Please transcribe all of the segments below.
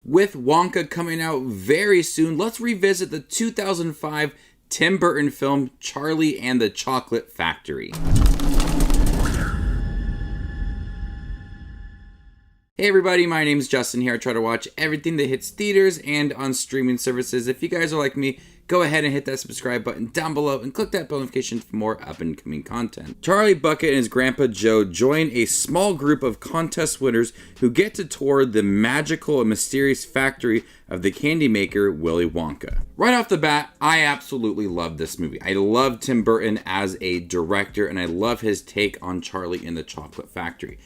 With Wonka coming out very soon, let's revisit the 2005 Tim Burton film Charlie and the Chocolate Factory. Hey everybody, my name is Justin here. I try to watch everything that hits theaters and on streaming services. If you guys are like me, go ahead and hit that subscribe button down below and click that bell notification for more up and coming content. Charlie Bucket and his grandpa Joe join a small group of contest winners who get to tour the magical and mysterious factory of the candy maker Willy Wonka. Right off the bat, I absolutely love this movie. I love Tim Burton as a director and I love his take on Charlie and the Chocolate Factory.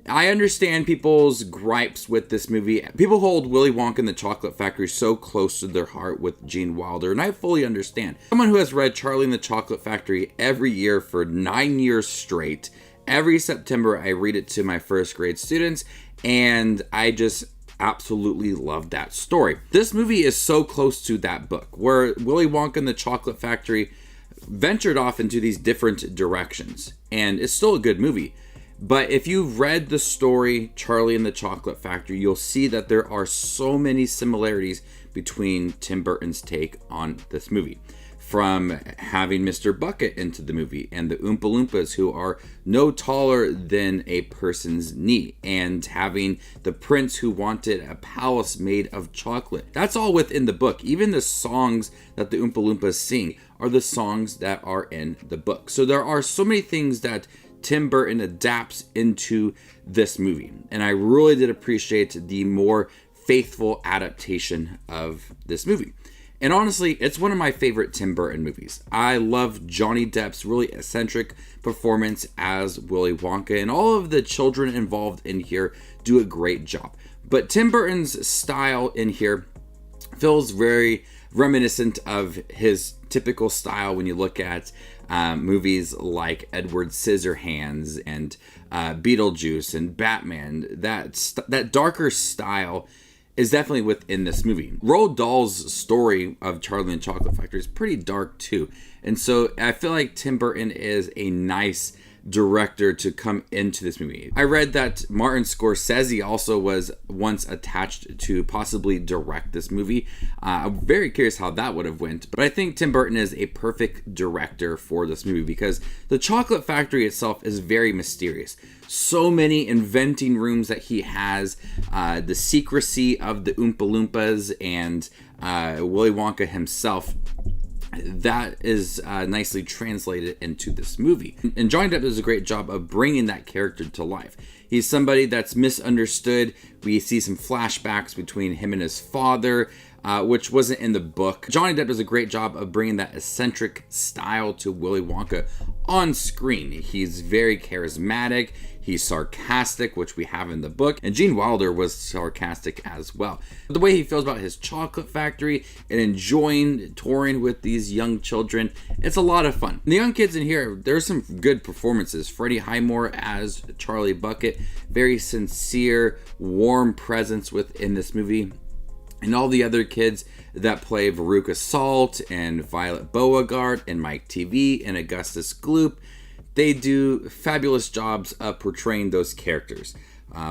I understand people's gripes with this movie. People hold Willy Wonka and the Chocolate Factory so close to their heart with Gene Wilder, and I fully understand. Someone who has read Charlie and the Chocolate Factory every year for 9 years straight, every September I read it to my first grade students, and I just absolutely love that story. This movie is so close to that book, where Willy Wonka and the Chocolate Factory ventured off into these different directions, and it's still a good movie. But if you've read the story, Charlie and the Chocolate Factory, you'll see that there are so many similarities between Tim Burton's take on this movie. From having Mr. Bucket into the movie and the Oompa Loompas who are no taller than a person's knee, and having the prince who wanted a palace made of chocolate. That's all within the book. Even the songs that the Oompa Loompas sing are the songs that are in the book. So there are so many things that Tim Burton adapts into this movie, and I really did appreciate the more faithful adaptation of this movie. And honestly, it's one of my favorite Tim Burton movies. I love Johnny Depp's really eccentric performance as Willy Wonka, and all of the children involved in here do a great job. But Tim Burton's style in here feels very reminiscent of his typical style when you look at movies like Edward Scissorhands and Beetlejuice and Batman. That darker style is definitely within this movie. Roald Dahl's story of Charlie and the Chocolate Factory is pretty dark too. And so I feel like Tim Burton is a nice director to come into this movie. I read that Martin Scorsese also was once attached to possibly direct this movie. I'm very curious how that would have went, but I think Tim Burton is a perfect director for this movie because the Chocolate Factory itself is very mysterious. So many inventing rooms that he has, the secrecy of the Oompa Loompas and Willy Wonka himself. That is nicely translated into this movie. And Johnny Depp does a great job of bringing that character to life. He's somebody that's misunderstood. We see some flashbacks between him and his father, which wasn't in the book. Johnny Depp does a great job of bringing that eccentric style to Willy Wonka on screen. He's very charismatic. He's sarcastic, which we have in the book. And Gene Wilder was sarcastic as well. The way he feels about his chocolate factory and enjoying touring with these young children, it's a lot of fun. And the young kids in here, there's some good performances. Freddie Highmore as Charlie Bucket, very sincere, warm presence within this movie. And all the other kids that play Veruca Salt and Violet Beauregard and Mike TV and Augustus Gloop, they do fabulous jobs of portraying those characters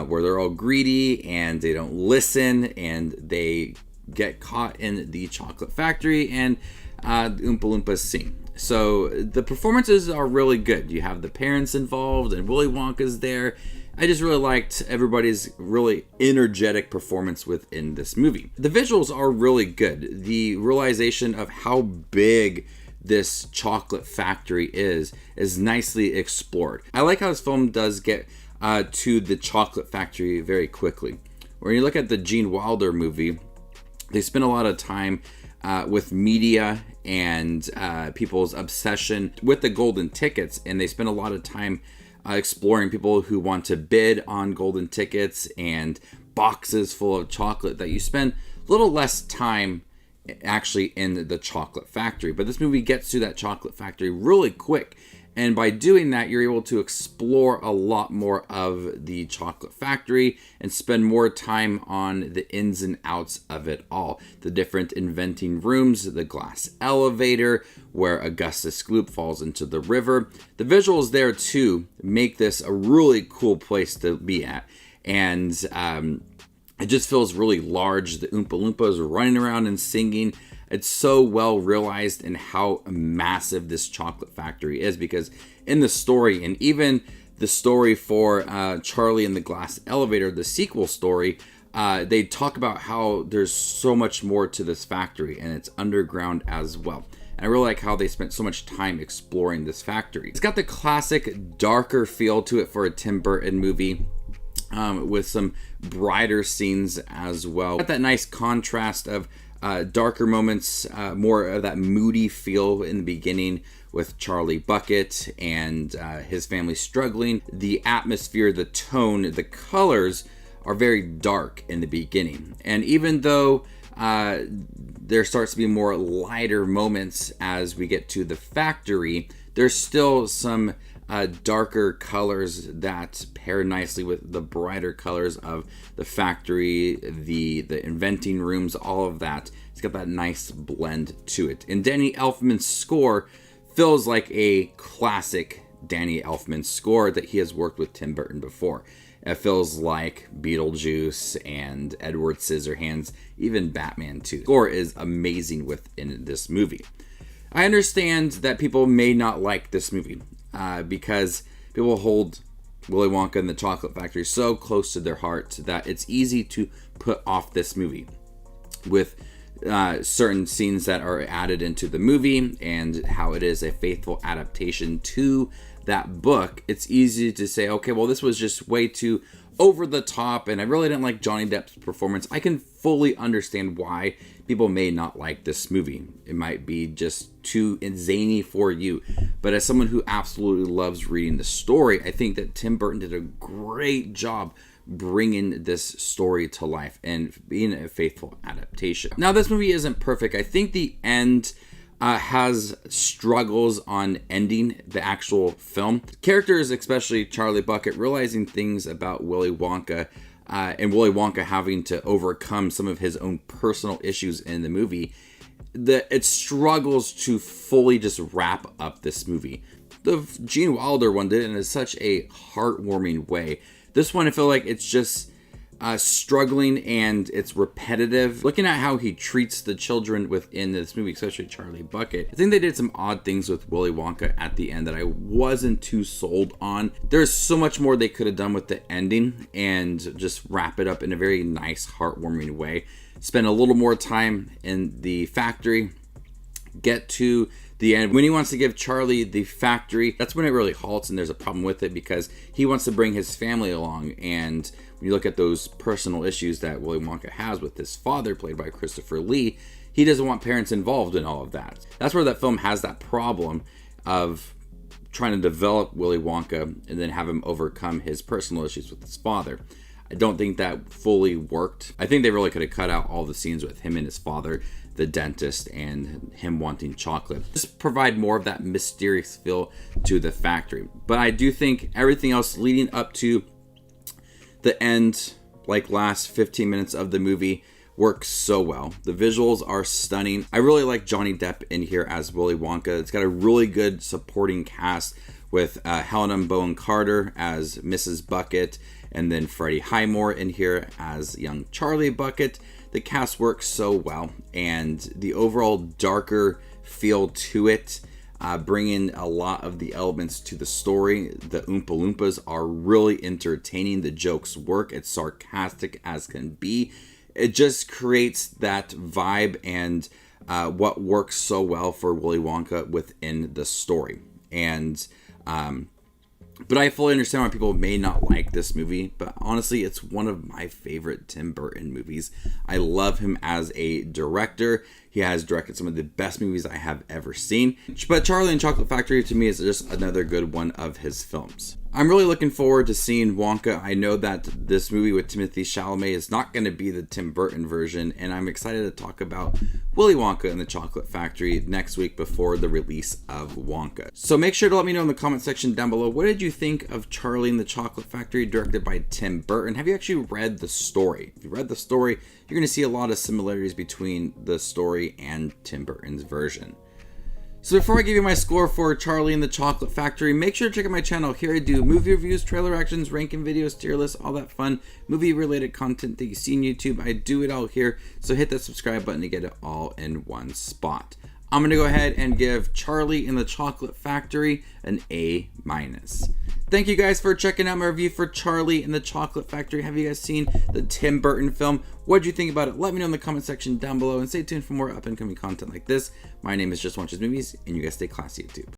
where they're all greedy and they don't listen and they get caught in the chocolate factory and the Oompa Loompas sing. So the performances are really good. You have the parents involved and Willy Wonka's there. I just really liked everybody's really energetic performance within this movie. The visuals are really good. The realization of how big this chocolate factory is nicely explored. I like how this film does get to the chocolate factory very quickly. When you look at the Gene Wilder movie, they spend a lot of time with media and people's obsession with the golden tickets, and they spend a lot of time exploring people who want to bid on golden tickets and boxes full of chocolate, that you spend a little less time actually in the chocolate factory. But this movie gets to that chocolate factory really quick, and by doing that you're able to explore a lot more of the chocolate factory and spend more time on the ins and outs of it all. The different inventing rooms, the glass elevator where Augustus Gloop falls into the river. The visuals there too make this a really cool place to be at. And It just feels really large. The Oompa Loompas are running around and singing. It's so well realized in how massive this chocolate factory is, because in the story, and even the story for Charlie and the Glass Elevator, the sequel story, they talk about how there's so much more to this factory, and it's underground as well. And I really like how they spent so much time exploring this factory. It's got the classic darker feel to it for a Tim Burton movie, with some brighter scenes as well. Got that nice contrast of darker moments, more of that moody feel in the beginning with Charlie Bucket and his family struggling. The atmosphere, the tone, the colors are very dark in the beginning. And even though there starts to be more lighter moments as we get to the factory, there's still some darker colors that pair nicely with the brighter colors of the factory, the inventing rooms, all of that. It's got that nice blend to it. And Danny Elfman's score feels like a classic Danny Elfman score that he has worked with Tim Burton before. It feels like Beetlejuice and Edward Scissorhands, even Batman 2. The score is amazing within this movie. I understand that people may not like this movie because people hold Willy Wonka and the Chocolate Factory so close to their heart that it's easy to put off this movie with certain scenes that are added into the movie and how it is a faithful adaptation to that book. It's easy to say, okay, well, this was just way too over the top, and I really didn't like Johnny Depp's performance. I can fully understand why people may not like this movie. It might be just too zany for you. But as someone who absolutely loves reading the story, I think that Tim Burton did a great job bringing this story to life and being a faithful adaptation. Now, this movie isn't perfect. I think the end has struggles on ending the actual film. Characters, especially Charlie Bucket, realizing things about Willy Wonka, and Willy Wonka having to overcome some of his own personal issues in the movie, it struggles to fully just wrap up this movie. The Gene Wilder one did it in such a heartwarming way. This one, I feel like it's just struggling and it's repetitive. Looking at how he treats the children within this movie, especially Charlie Bucket, I think they did some odd things with Willy Wonka at the end that I wasn't too sold on. There's so much more they could have done with the ending and just wrap it up in a very nice, heartwarming way. Spend a little more time in the factory, get to the end. When he wants to give Charlie the factory, that's when it really halts, and there's a problem with it because he wants to bring his family along. And when you look at those personal issues that Willy Wonka has with his father, played by Christopher Lee, he doesn't want parents involved in all of that. That's where that film has that problem of trying to develop Willy Wonka and then have him overcome his personal issues with his father. I don't think that fully worked. I think they really could have cut out all the scenes with him and his father, the dentist, and him wanting chocolate. Just provide more of that mysterious feel to the factory. But I do think everything else leading up to the end, like last 15 minutes of the movie, works so well. The visuals are stunning. I really like Johnny Depp in here as Willy Wonka. It's got a really good supporting cast with Helena Bonham Carter as Mrs. Bucket, and then Freddie Highmore in here as young Charlie Bucket. The cast works so well, and the overall darker feel to it, bringing a lot of the elements to the story. The Oompa Loompas are really entertaining. The jokes work. It's sarcastic as can be. It just creates that vibe and what works so well for Willy Wonka within the story. And but I fully understand why people may not like this movie, but honestly, it's one of my favorite Tim Burton movies. I love him as a director. He has directed some of the best movies I have ever seen. But Charlie and Chocolate Factory, to me, is just another good one of his films. I'm really looking forward to seeing Wonka. I know that this movie with Timothée Chalamet is not going to be the Tim Burton version, and I'm excited to talk about Willy Wonka and the Chocolate Factory next week before the release of Wonka. So make sure to let me know in the comment section down below, what did you think of Charlie and the Chocolate Factory, directed by Tim Burton? Have you actually read the story? If you read the story, you're going to see a lot of similarities between the story and Tim Burton's version. So before I give you my score for Charlie and the Chocolate Factory, make sure to check out my channel. Here I do movie reviews, trailer reactions, ranking videos, tier lists, all that fun movie related content that you see on YouTube. I do it all here, so hit that subscribe button to get it all in one spot. I'm going to go ahead and give Charlie and the Chocolate Factory an A-. Thank you guys for checking out my review for Charlie and the Chocolate Factory. Have you guys seen the Tim Burton film? What did you think about it? Let me know in the comment section down below, and stay tuned for more up and coming content like this. My name is Just Watches Movies, and you guys stay classy, YouTube.